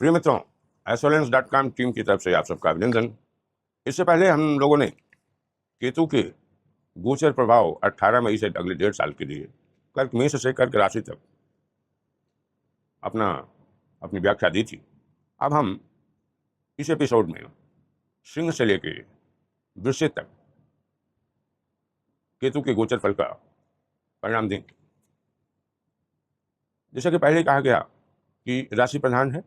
प्रिय मित्रों, एस्ट्रोलेंस.com टीम की तरफ से आप सबका अभिनंदन। इससे पहले हम लोगों ने केतु के गोचर प्रभाव 18 मई से अगले 1.5 साल के लिए कर्क मेष से कर्क राशि तक अपनी व्याख्या दी थी। अब हम इस एपिसोड में सिंह से लेके वृश्चिक तक केतु के गोचर फल का परिणाम देंगे। जैसा कि पहले कहा गया कि राशि प्रधान है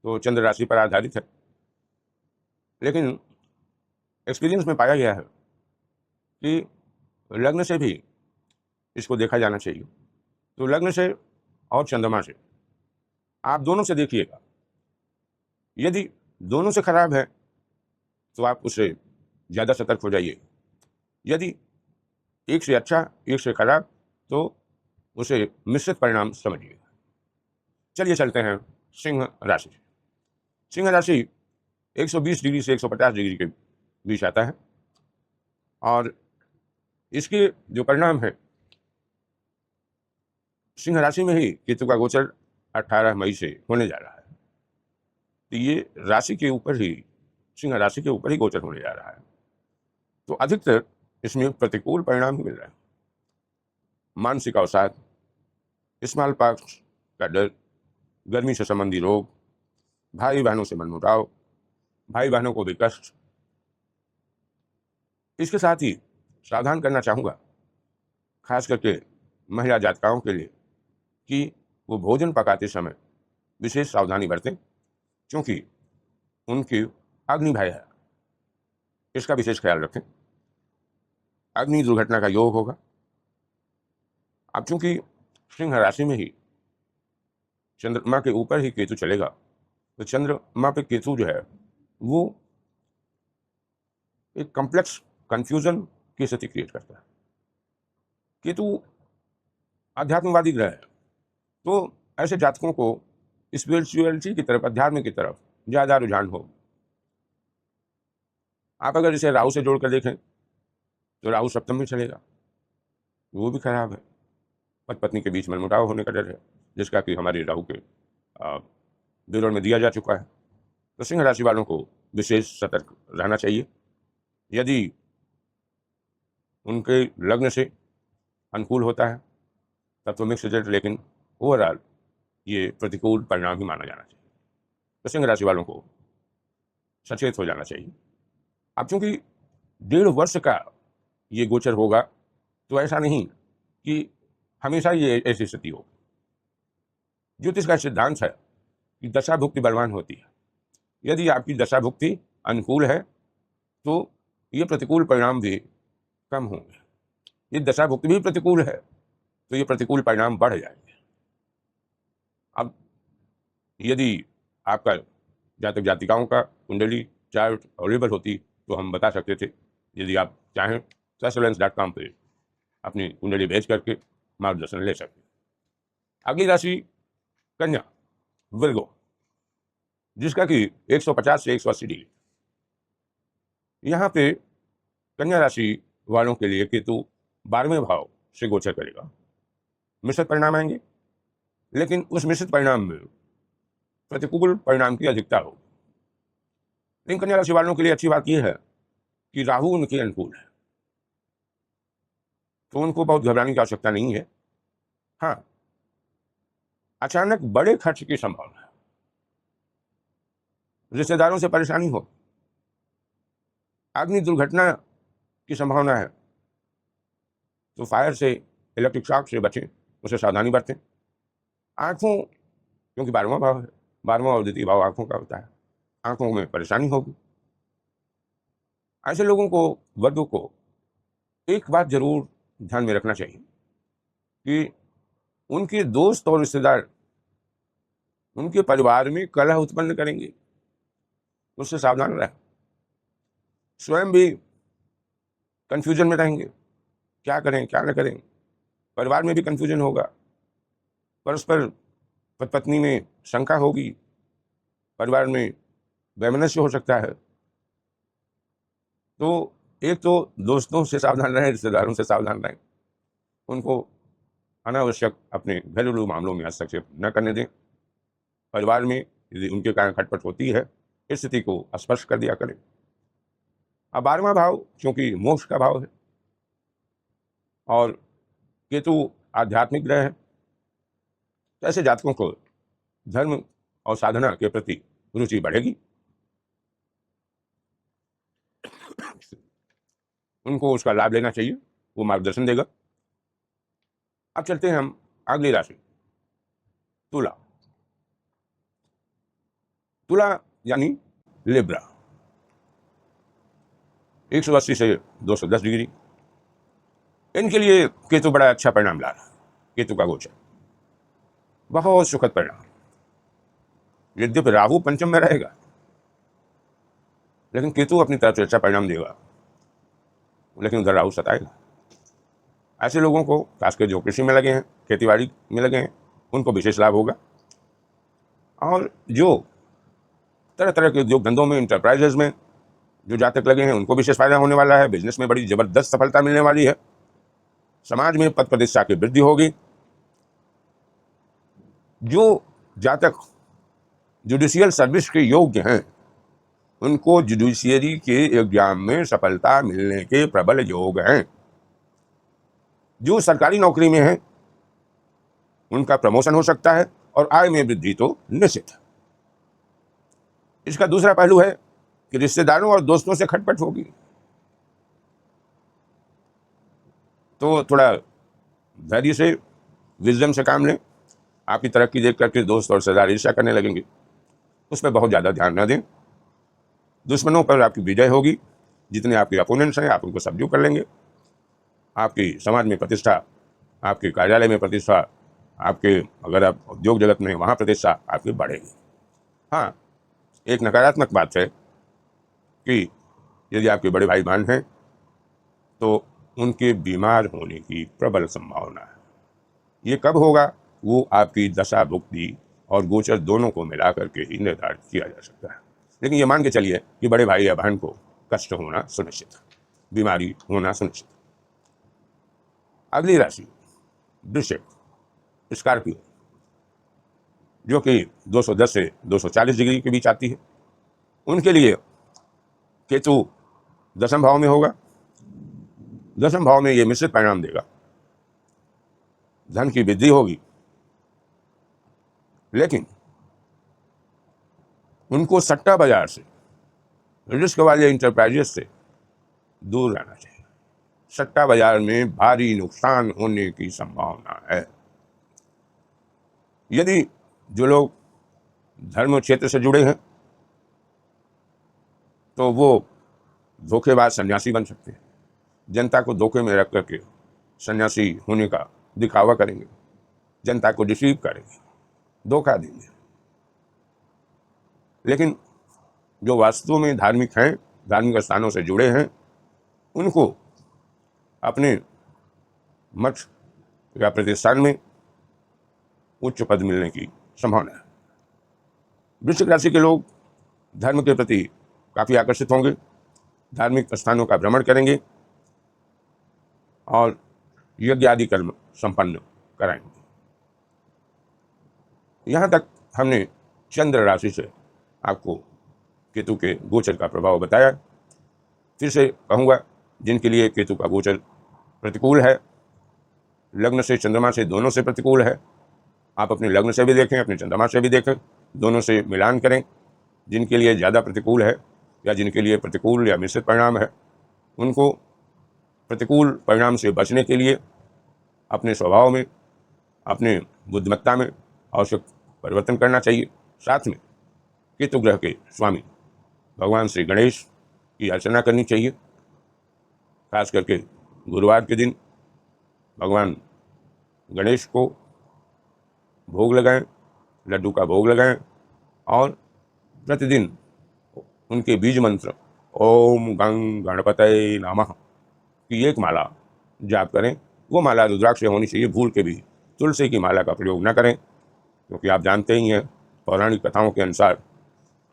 तो चंद्र राशि पर आधारित है, लेकिन एक्सपीरियंस में पाया गया है कि लग्न से भी इसको देखा जाना चाहिए। तो लग्न से और चंद्रमा से आप दोनों से देखिएगा। यदि दोनों से खराब है तो आप उससे ज़्यादा सतर्क हो जाइए। यदि एक से अच्छा एक से खराब तो उसे मिश्रित परिणाम समझिए। चलिए चलते हैं सिंह राशि। सिंह राशि 120 डिग्री से 150 डिग्री के बीच आता है और इसके जो परिणाम है, सिंह राशि में ही केतु का गोचर 18 मई से होने जा रहा है। तो ये राशि के ऊपर ही, सिंह राशि के ऊपर ही गोचर होने जा रहा है, तो अधिकतर इसमें प्रतिकूल परिणाम ही मिल रहे हैं। मानसिक अवसाद, स्मॉल पॉक्स का डर, गर्मी से संबंधी रोग, भाई बहनों से मनमुटाव, भाई बहनों को भी कष्ट। इसके साथ ही सावधान करना चाहूँगा खास करके महिला जातकाओं के लिए कि वो भोजन पकाते समय विशेष सावधानी बरतें, क्योंकि उनकी अग्नि भय है, इसका विशेष ख्याल रखें। अग्नि दुर्घटना का योग होगा। अब चूंकि सिंह राशि में ही चंद्रमा के ऊपर ही केतु चलेगा, तो चंद्रमा पे केतु जो है वो एक कॉम्प्लेक्स कंफ्यूजन की स्थिति क्रिएट करता है। केतु आध्यात्मवादी ग्रह है, तो ऐसे जातकों को स्पिरिचुअलिटी की तरफ, अध्यात्म की तरफ ज़्यादा रुझान हो। आप अगर इसे राहु से जोड़कर देखें तो राहु सप्तम में चलेगा, वो भी खराब है। पति पत्नी के बीच मनमुटाव होने का डर है, जिसका कि हमारे राहु के विवरण में दिया जा चुका है। तो सिंह राशि वालों को विशेष सतर्क रहना चाहिए। यदि उनके लग्न से अनुकूल होता है तब तो मिक्स रिजल्ट, लेकिन ओवरऑल ये प्रतिकूल परिणाम ही माना जाना चाहिए। तो सिंह राशि वालों को सचेत हो जाना चाहिए। अब चूंकि 1.5 वर्ष का ये गोचर होगा, तो ऐसा नहीं कि हमेशा ये ऐसी स्थिति हो। ज्योतिष का सिद्धांत है कि दशा भुक्ति बलवान होती है। यदि आपकी दशा भुक्ति अनुकूल है तो ये प्रतिकूल परिणाम भी कम होंगे। यदि दशा भुक्ति भी प्रतिकूल है तो ये प्रतिकूल परिणाम बढ़ जाएंगे। अब यदि आपका जातक जातिकाओं का कुंडली चार्ट अवेलेबल होती तो हम बता सकते थे। यदि आप चाहें तो एस्ट्रोलेंस.com पे अपनी कुंडली भेज करके मार्गदर्शन ले सकते। अगली राशि कन्या, विर्गो, जिसका कि 150 से 180 डिग्री। यहाँ पे कन्या राशि वालों के लिए केतु 12वें भाव से गोचर करेगा। मिश्रित परिणाम आएंगे, लेकिन उस मिश्रित परिणाम में प्रतिकूल परिणाम की अधिकता होगी। लेकिन कन्या राशि वालों के लिए अच्छी बात यह है कि राहु उनके अनुकूल है, तो उनको बहुत घबराने की आवश्यकता नहीं है। हाँ, अचानक बड़े खर्च की संभावना है, रिश्तेदारों से परेशानी हो, अग्नि दुर्घटना की संभावना है, तो फायर से, इलेक्ट्रिक शॉक से बचें, उसे सावधानी बरतें। आंखों, क्योंकि 12वां भाव है, 12वां और द्वितीय भाव आंखों का होता है, आंखों में परेशानी होगी। ऐसे लोगों को, वर्ग को एक बात जरूर ध्यान में रखना चाहिए कि उनके दोस्त और रिश्तेदार उनके परिवार में कलह उत्पन्न करेंगे, उससे सावधान रहें। स्वयं भी कंफ्यूजन में रहेंगे, क्या करें क्या न करें। परिवार में भी कंफ्यूजन होगा, परस्पर पत्नी में शंका होगी, परिवार में वैमनस्य हो सकता है। तो एक तो दोस्तों से सावधान रहें, रिश्तेदारों से सावधान रहें, उनको अनावश्यक अपने घरेलू मामलों में हस्तक्षेप न करने दें। परिवार में यदि उनके कारण खटपट होती है, इस स्थिति को स्पर्श कर दिया करें। अब 12वां भाव क्योंकि मोक्ष का भाव है और केतु आध्यात्मिक ग्रह है, तो ऐसे जातकों को धर्म और साधना के प्रति रुचि बढ़ेगी। उनको उसका लाभ लेना चाहिए, वो मार्गदर्शन देगा। अब चलते हैं हम अगली राशि तुला। तुला यानी लिब्रा, 180 से 210 डिग्री। इनके लिए केतु बड़ा अच्छा परिणाम ला रहा है। केतु का गोचर बहुत सुखद परिणाम। यद्यपि राहु पंचम में रहेगा, लेकिन केतु अपनी तरफ से अच्छा परिणाम देगा, लेकिन उधर राहु सताएगा। ऐसे लोगों को, खासकर जो कृषि में लगे हैं, खेतीबाड़ी में लगे हैं, उनको विशेष लाभ होगा। और जो तरह तरह के उद्योग धंधों में, इंटरप्राइजेज में जो जातक लगे हैं, उनको विशेष फायदा होने वाला है। बिजनेस में बड़ी जबरदस्त सफलता मिलने वाली है। समाज में पद प्रतिष्ठा की वृद्धि होगी। जो जातक जुडिशियल सर्विस के योग्य हैं, उनको जुडिशियरी के एग्जाम में सफलता मिलने के प्रबल योग हैं। जो सरकारी नौकरी में हैं, उनका प्रमोशन हो सकता है और आय में वृद्धि तो निश्चित है। इसका दूसरा पहलू है कि रिश्तेदारों और दोस्तों से खटपट होगी, तो थोड़ा धैर्य से, विजडम से काम लें। आपकी तरक्की देख करके दोस्त और रिश्तेदार ईर्ष्या करने लगेंगे, उस पर बहुत ज़्यादा ध्यान न दें। दुश्मनों पर आपकी विजय होगी। जितने आपके अपोनेंट्स हैं, आप उनको सबड्यू कर लेंगे। आपकी समाज में प्रतिष्ठा, आपके कार्यालय में प्रतिष्ठा, आपके अगर आप उद्योग जगत में, वहाँ प्रतिष्ठा आपकी बढ़ेगी। हाँ, एक नकारात्मक बात है कि यदि आपके बड़े भाई बहन हैं, तो उनके बीमार होने की प्रबल संभावना है। ये कब होगा, वो आपकी दशा भुक्ति और गोचर दोनों को मिला करके ही निर्धारित किया जा सकता है। लेकिन ये मान के चलिए कि बड़े भाई या बहन को कष्ट होना सुनिश्चित है, बीमारी होना सुनिश्चित है। अगली राशि वृश्चिक, स्कॉर्पियो, जो कि 210 से 240 डिग्री के बीच आती है। उनके लिए केतु दशम भाव में होगा। दशम भाव में ये मिश्रित परिणाम देगा। धन की वृद्धि होगी, लेकिन उनको सट्टा बाजार से, रिस्क वाले इंटरप्राइजेस से दूर रहना चाहिए। सट्टा बाजार में भारी नुकसान होने की संभावना है। यदि जो लोग धर्म क्षेत्र से जुड़े हैं, तो वो धोखेबाज सन्यासी बन सकते हैं। जनता को धोखे में रख करके सन्यासी होने का दिखावा करेंगे, जनता को डिसीव करेंगे, धोखा देंगे। लेकिन जो वास्तव में धार्मिक हैं, धार्मिक स्थानों से जुड़े हैं, उनको अपने मठ या प्रतिष्ठान में उच्च पद मिलने की संभावना है। वृश्चिक राशि के लोग धर्म के प्रति काफ़ी आकर्षित होंगे, धार्मिक स्थानों का भ्रमण करेंगे और यज्ञ आदि कर्म संपन्न कराएंगे। यहाँ तक हमने चंद्र राशि से आपको केतु के गोचर का प्रभाव बताया। फिर से कहूँगा, जिनके लिए केतु का गोचर प्रतिकूल है, लग्न से चंद्रमा से दोनों से प्रतिकूल है, आप अपने लग्न से भी देखें, अपने चंद्रमा से भी देखें, दोनों से मिलान करें। जिनके लिए ज़्यादा प्रतिकूल है या जिनके लिए प्रतिकूल या मिश्रित परिणाम है, उनको प्रतिकूल परिणाम से बचने के लिए अपने स्वभाव में, अपने बुद्धिमत्ता में आवश्यक परिवर्तन करना चाहिए। साथ में केतु ग्रह के स्वामी भगवान श्री गणेश की अर्चना करनी चाहिए। खास करके गुरुवार के दिन भगवान गणेश को भोग लगाएं, लड्डू का भोग लगाएं और प्रतिदिन उनके बीज मंत्र ओम गंग गणपतये नमः की एक माला जाप करें। वो माला रुद्राक्ष से होनी चाहिए, भूल के भी तुलसी की माला का प्रयोग न करें, क्योंकि आप जानते ही हैं पौराणिक कथाओं के अनुसार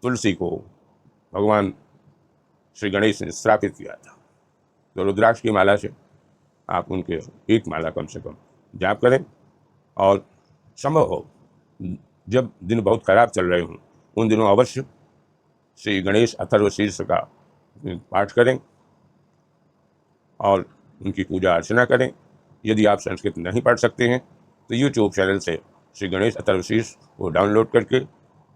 तुलसी को भगवान श्री गणेश ने श्रापित किया था। तो रुद्राक्ष की माला से आप उनके एक माला कम से कम जाप करें और संभव हो जब दिन बहुत खराब चल रहे हों उन दिनों अवश्य श्री गणेश अथर्वशीर्ष का पाठ करें और उनकी पूजा अर्चना करें। यदि आप संस्कृत नहीं पढ़ सकते हैं तो यूट्यूब चैनल से श्री गणेश अथर्वशीर्ष को डाउनलोड करके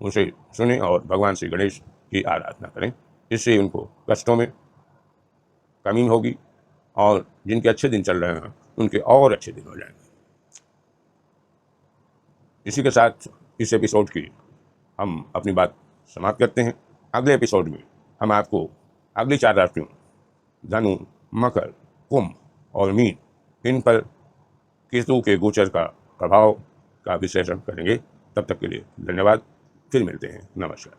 उसे सुनें और भगवान श्री गणेश की आराधना करें। इससे उनको कष्टों में कमी होगी और जिनके अच्छे दिन चल रहे हैं उनके और अच्छे दिन हो जाएंगे। इसी के साथ इस एपिसोड की हम अपनी बात समाप्त करते हैं। अगले एपिसोड में हम आपको अगली 4 राशियों धनु, मकर, कुंभ और मीन, इन पर केतु के गोचर का प्रभाव का विश्लेषण करेंगे। तब तक के लिए धन्यवाद। फिर मिलते हैं। नमस्कार।